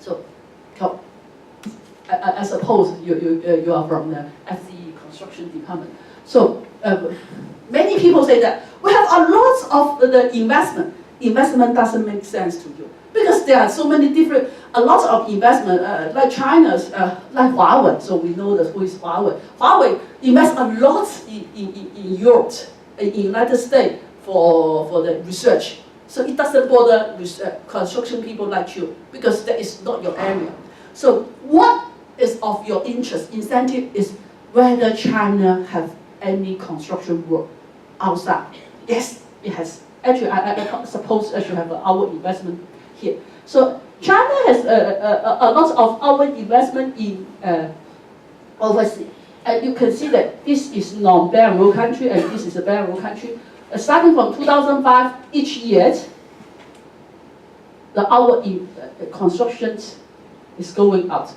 So, I suppose you are from the FCE construction department. So many people say that we have a lot of the investment. Investment doesn't make sense to you because there are so many different, a lot of investment, like China's, like Huawei. So we know that who is Huawei. Huawei invests a lot in Europe, in the United States for the research. So it doesn't bother construction people like you because that is not your area. So what is of your interest, incentive, is whether China have any construction work outside. Yes, it has. Actually, I suppose I should have our investment here. So China has a lot of our investment in overseas. And you can see that this is non-Belt and Road country and this is a Belt and Road country. Starting from 2005, each year, our construction is going up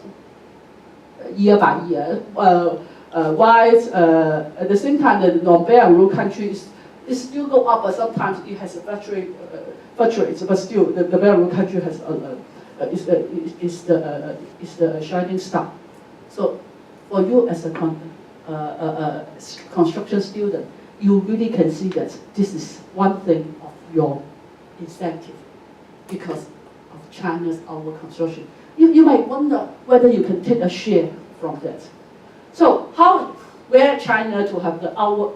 year by year. While at the same time, the non-Belt and Road countries still go up, but sometimes it has a fluctuates. But still, the Belt and Road country has is the shining star. So, for you as a construction student, you really can see that this is one thing of your incentive because of China's our construction. You might wonder whether you can take a share from that. So where China to have our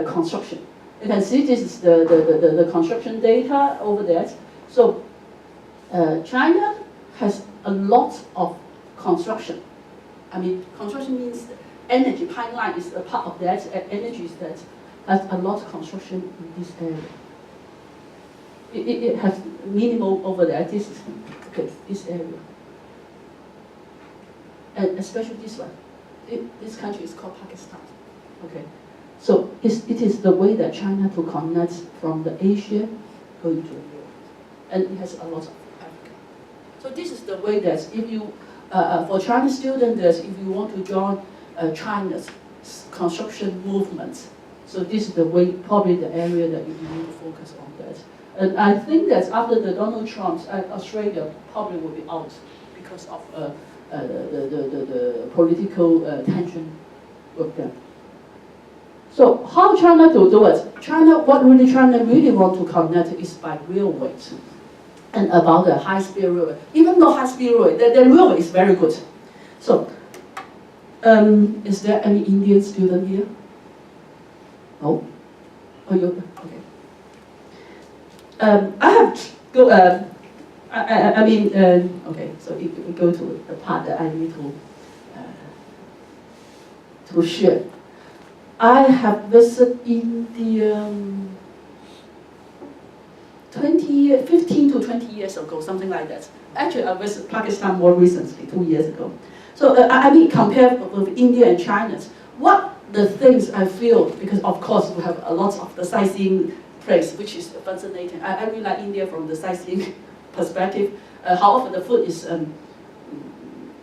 construction? You can see this is the construction data over there. So China has a lot of construction. I mean, construction means energy pipeline is a part of that. Energy is that has a lot of construction in this area. It has minimal over there. This is okay. This area, and especially this one. This country is called Pakistan. Okay, so it is the way that China to connect from the Asia going to Europe, and it has a lot of Africa. So this is the way that if you for Chinese students, if you want to join China's construction movement, so this is the way, probably the area that you need to focus on that. And I think that after the Donald Trump's, Australia probably will be out because of the political tension with them. So how China to do it? What China really want to connect is by railways. And about the high-speed railway. Even though high-speed railway, the railway is very good. So, is there any Indian student here? No? Oh, you okay. I have to go, okay, so we go to the part that I need to share. I have visited India 15 to 20 years ago, something like that. Actually, I visited Pakistan more recently, 2 years ago. So compared with India and China, what the things I feel, because of course we have a lot of the sightseeing place, which is fascinating. I really like India from the sightseeing perspective. However, the food is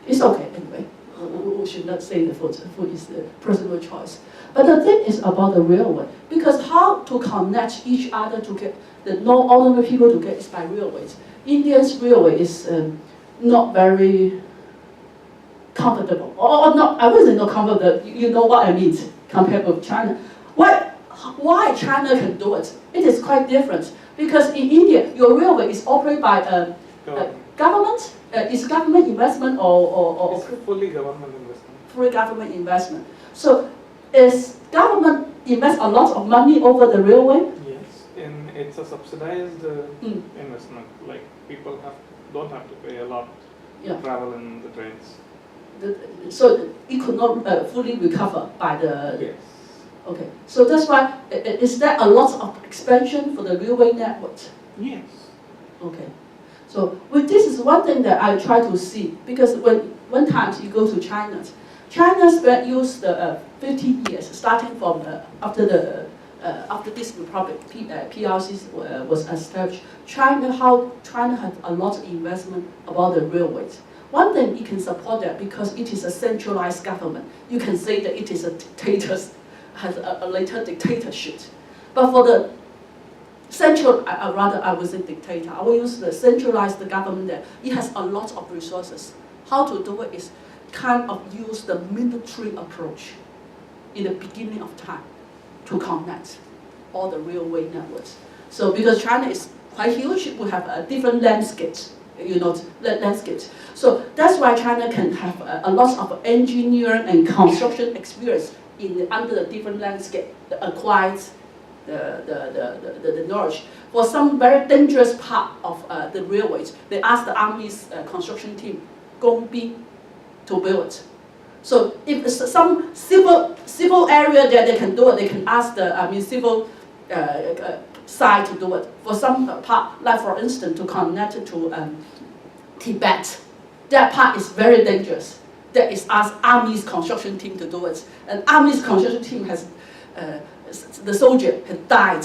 it's okay anyway. We should not say the food. The food is the personal choice. But the thing is about the railway, because how to connect each other to get the non-ordinary people to get is by railways. India's railway is not very comfortable, or not. I wouldn't say not comfortable. You know what I mean compared with China. Why China can do it? It is quite different because in India, your railway is operated by government. Is government investment or it's fully government investment? Fully government investment. So, is government invest a lot of money over the railway? Yes, and it's a subsidized investment. Like people don't have to pay a lot to travel in the trains. So it could not fully recover by the. Yes. Okay, so that's why, is there a lot of expansion for the railway network? Yes. Okay, so this is one thing that I try to see, because when times you go to China, China's used 50 years, starting from after this republic, PRC was established. China had a lot of investment about the railways. One thing it can support that because it is a centralized government. You can say that it is a dictator, has a later dictatorship. But for the I was a dictator. I will use the centralized government that it has a lot of resources. How to do it is kind of use the military approach in the beginning of time to connect all the railway networks. So because China is quite huge, we have different landscapes, landscapes. So that's why China can have a lot of engineering and construction experience under the different landscape, acquired the knowledge. For some very dangerous part of the railways, they asked the Army's construction team, Gongbi, to build it. So if it's some civil area that they can do it, they can ask the civil side to do it. For some part, like for instance, to connect it to Tibet, that part is very dangerous. That is asked Army's construction team to do it. And Army's construction team has, the soldier had died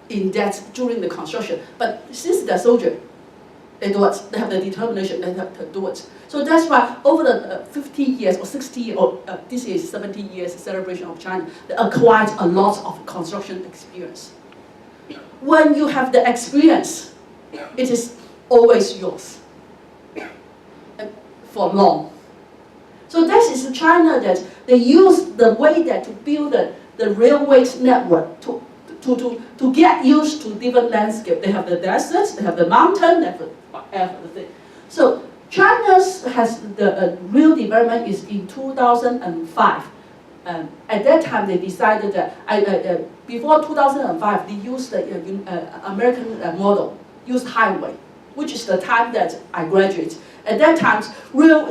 in that during the construction. But since they're soldier, they do it. They have the determination, they have to do it. So that's why over the 50 years or 60 years, or this year is 70 years celebration of China, they acquired a lot of construction experience. When you have the experience, it is always yours for long. So that is China that they use the way that to build the railway network to get used to different landscape. They have the deserts, they have the mountain, they have everything. So China's has the real development is in 2005. At that time, they decided that before 2005, they used the American model, used highway, which is the time that I graduated. At that time,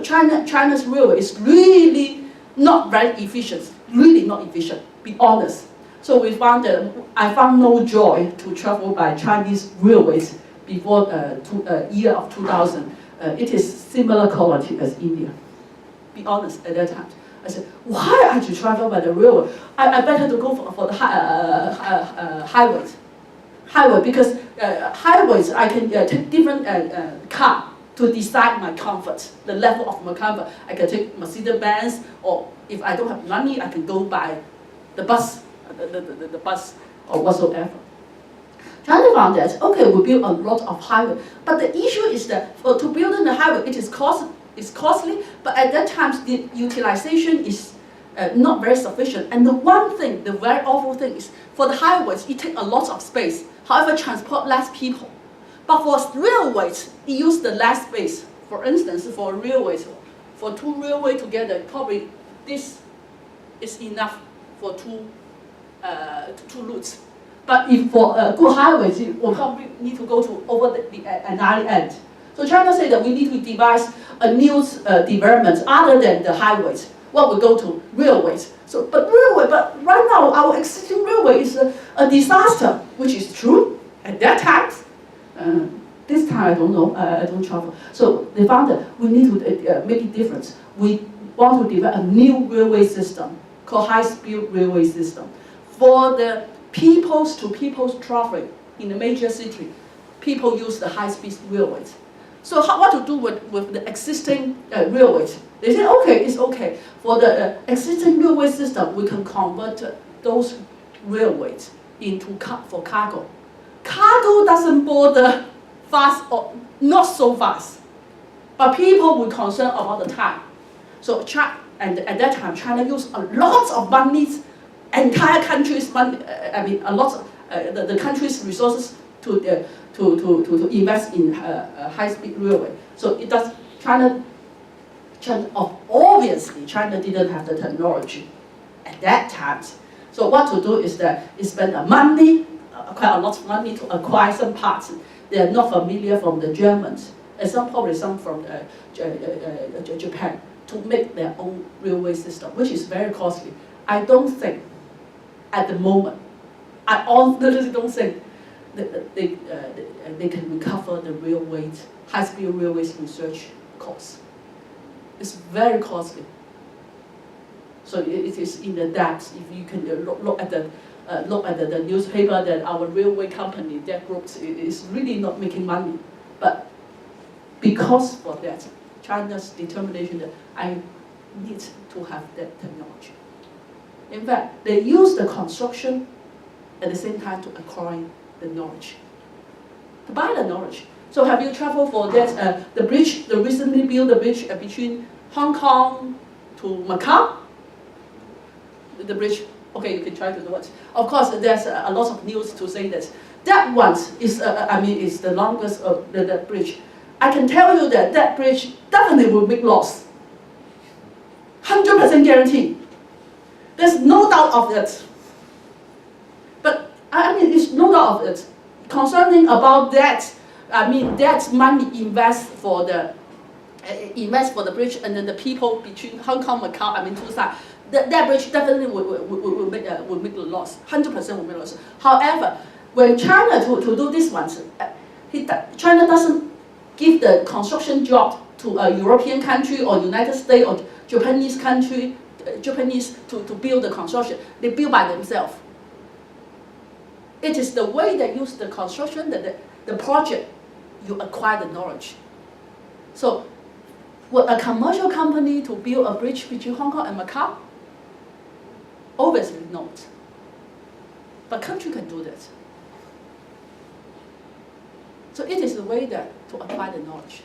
China's railway is really not very efficient, really not efficient, be honest. So we found that I found no joy to travel by Chinese railways before year of 2000. It is similar quality as India. Be honest, at that time. I said, why I should travel by the railway? I better to go for the highways. Highway, because highways, I can take different car to decide my comfort, the level of my comfort. I can take Mercedes-Benz, or if I don't have money, I can go by the bus, the bus or whatsoever. China found that, okay, we build a lot of highway, but the issue is that to build the highway, it is costly, but at that time, the utilization is not very sufficient. And the one thing, the very awful thing is, for the highways, it takes a lot of space, however, transport less people. But for railways, it uses the less space. For instance, for railways, for two railways together, probably this is enough for two routes. But if for good highways, you will probably need to go to over another end. So China said that we need to devise a new development other than the highways. What will go to railways? But right now our existing railway is a disaster, which is true at that time. This time I don't know. I don't travel. So they found that we need to make it different. We want to develop a new railway system called high-speed railway system for the people's traveling in the major city. People use the high-speed railways. So what to do with the existing railways? They say, okay, it's okay. For the existing railway system, we can convert those railways for cargo. Cargo doesn't bother fast or not so fast, but people will concern about the time. So and at that time, China used a lot of money, entire country's money. A lot of the country's resources to invest in high-speed railway. So it does. Obviously, China didn't have the technology at that time. So what to do is that it spend money, quite a lot of money to acquire some parts. They are not familiar from the Germans, and probably some from Japan, to make their own railway system, which is very costly. I don't think, at the moment, I honestly don't think that they can recover the high-speed railways research costs. It's very costly. So it is in the depths. If you can look at the newspaper that our railway company, their groups, is really not making money. But because of that, China's determination that I need to have that technology. In fact, they use the construction at the same time to acquire the knowledge. To buy the knowledge. So have you traveled for that, the bridge, the recently built the bridge between Hong Kong to Macau? The bridge, okay, you can try to do it. Of course, there's a lot of news to say that. That one is, is the longest of the bridge. I can tell you that that bridge definitely will make loss. 100% guarantee. There's no doubt of it. But there's no doubt of it. Concerning about that, that money invest for the bridge, and then the people between Hong Kong, Macau, two sides. That bridge definitely will make a loss. 100% will make a loss. However, when China to do this one, China doesn't give the construction job to a European country or United States or Japanese country, to build the construction. They build by themselves. It is the way they use the construction, the project, you acquire the knowledge. So, would a commercial company to build a bridge between Hong Kong and Macau? Obviously not. But country can do that. So it is the way that to apply the knowledge.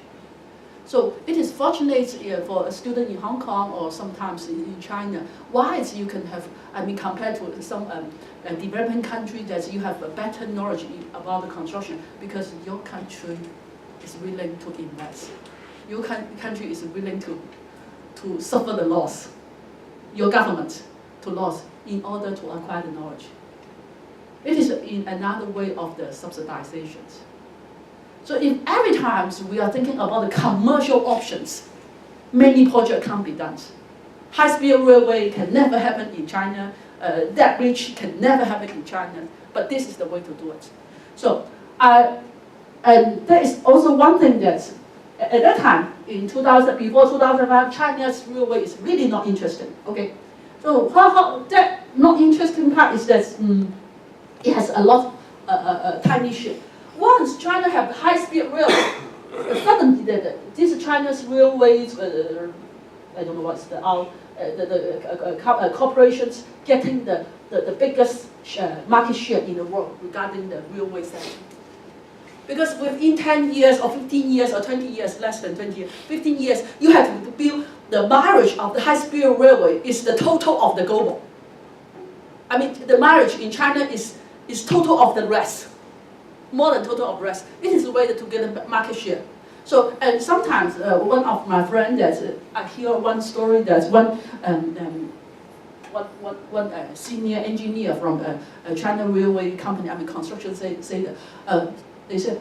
So it is fortunate for a student in Hong Kong or sometimes in China. Why you can have, compared to some developing country, that you have a better knowledge about the construction because your country is willing to invest. Your country is willing to suffer the loss. Your government to loss in order to acquire the knowledge. It is in another way of the subsidizations. So if every time we are thinking about the commercial options, many projects can't be done. High-speed railway can never happen in China. That bridge can never happen in China. But this is the way to do it. So, and there is also one thing that at that time, in before 2005, China's railway is really not interesting. Okay, so how that not interesting part is that it has a lot tiny ship. Once China have high-speed railway, suddenly this China's railways, I don't know what's the corporations getting the biggest market share in the world regarding the railway sector. Because within 10 years or 15 years or 20 years, less than 20 years, 15 years, you have to build the mileage of the high-speed railway is the total of the global. The mileage in China is total of the rest. More than total of the rest. It is a way to get a market share. So, and sometimes one of my friends, I hear one story that one senior engineer from a China railway company, construction, say that they said,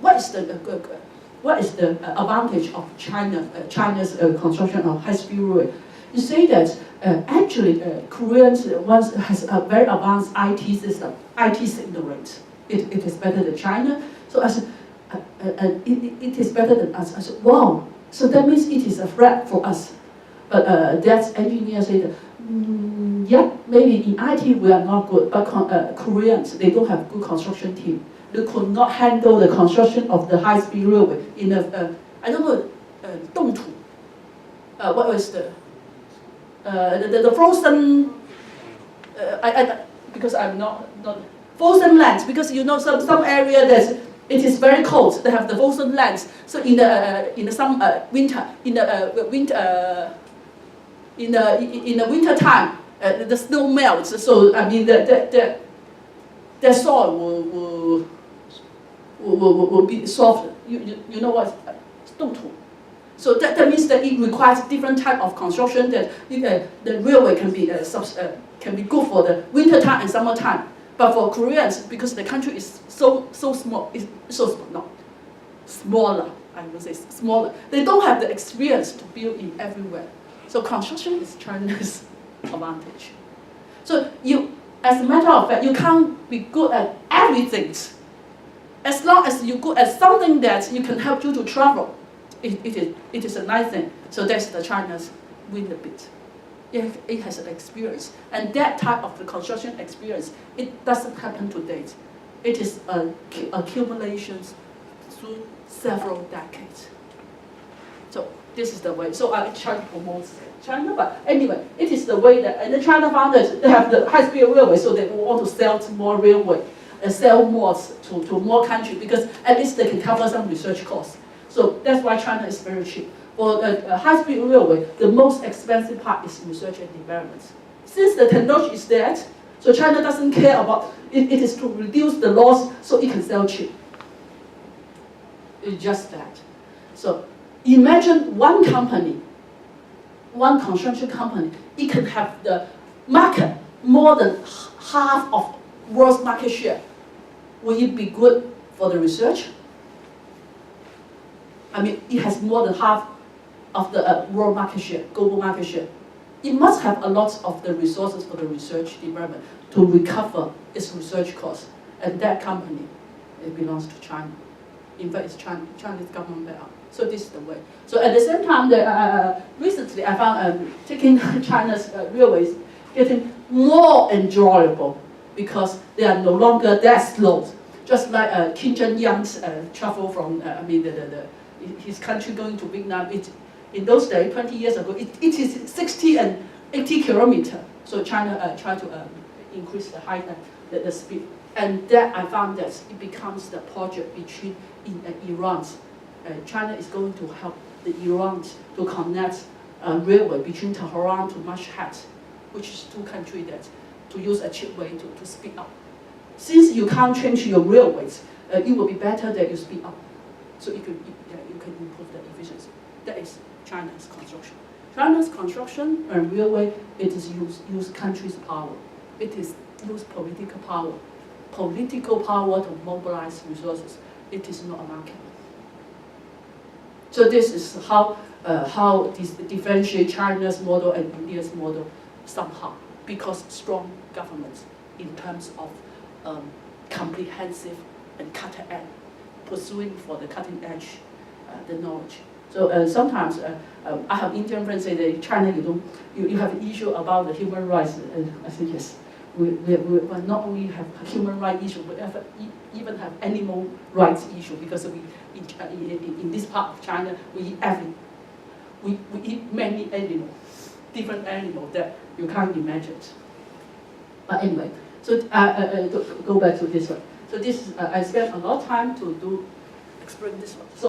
what is the advantage of China's construction of high-speed railway? You say that actually Korean has a very advanced IT system, IT signal rate. It is better than China. So I said, it is better than us. I said, wow. So that means it is a threat for us. But that engineer said, yeah, maybe in IT we are not good, but Koreans, they don't have good construction team. They could not handle the construction of the high-speed railway in a, I don't know, 冻土. What was the frozen? Because I'm not frozen lands, because some area that it is very cold. They have the frozen lands. So in the some winter in the winter time, the snow melts. So the soil will be soft. You know what? 冻土. So that means that it requires different type of construction. That the railway can be good for the winter time and summer time. But for Koreans, because the country is so small, smaller. I would say smaller. They don't have the experience to build in everywhere. So construction is China's advantage. So as a matter of fact, you can't be good at everything. As long as you're good at something that you can help you to travel, it is a nice thing. So that's the China's win a bit. It has an experience, and that type of the construction experience, it doesn't happen to date. It is accumulations through several decades. So this is the way. So I try to promote China, but anyway, it is the way that, and the China founders, they have the high-speed railway, so they want to sell to more railway. sell more to more countries because at least they can cover some research costs. So that's why China is very cheap. For the high-speed railway, the most expensive part is research and development. Since the technology is there, so China doesn't care about it. It is to reduce the loss so it can sell cheap. It's just that. So imagine one company, one construction company, it can have the market more than half of world's market share. Will it be good for the research? I mean, it has more than half of the world market share, global market share. It must have a lot of the resources for the research development to recover its research costs. And that company, it belongs to China. In fact, it's Chinese government bailout. So this is the way. So at the same time, recently I found taking China's railways getting more enjoyable because they are no longer that slow. Just like Kim Jong-un's travel from, his country going to Vietnam, in those days, 20 years ago, it is 60 and 80 kilometers. So China tried to increase the speed. And that I found that it becomes the project between Iran. China is going to help the Iran to connect railway between Tehran to Mashhad, which is two countries that to use a cheap way to speed up. Since you can't change your railways, it will be better that you speed up, so you can improve the efficiency. That is China's construction. China's construction and railway, it is use country's power. It is use political power to mobilize resources. It is not a market. So this is how this differentiate China's model and India's model somehow, because strong governments in terms of comprehensive and cutting edge, pursuing for the cutting edge, the knowledge. So sometimes I have Indian friends say that China you have an issue about the human rights. I say yes. We not only have a human rights issue, we even have animal rights issue because in this part of China we eat many animals, different animals that you can't imagine. But anyway, so to go back to this one. So this I spent a lot of time to explain this one. So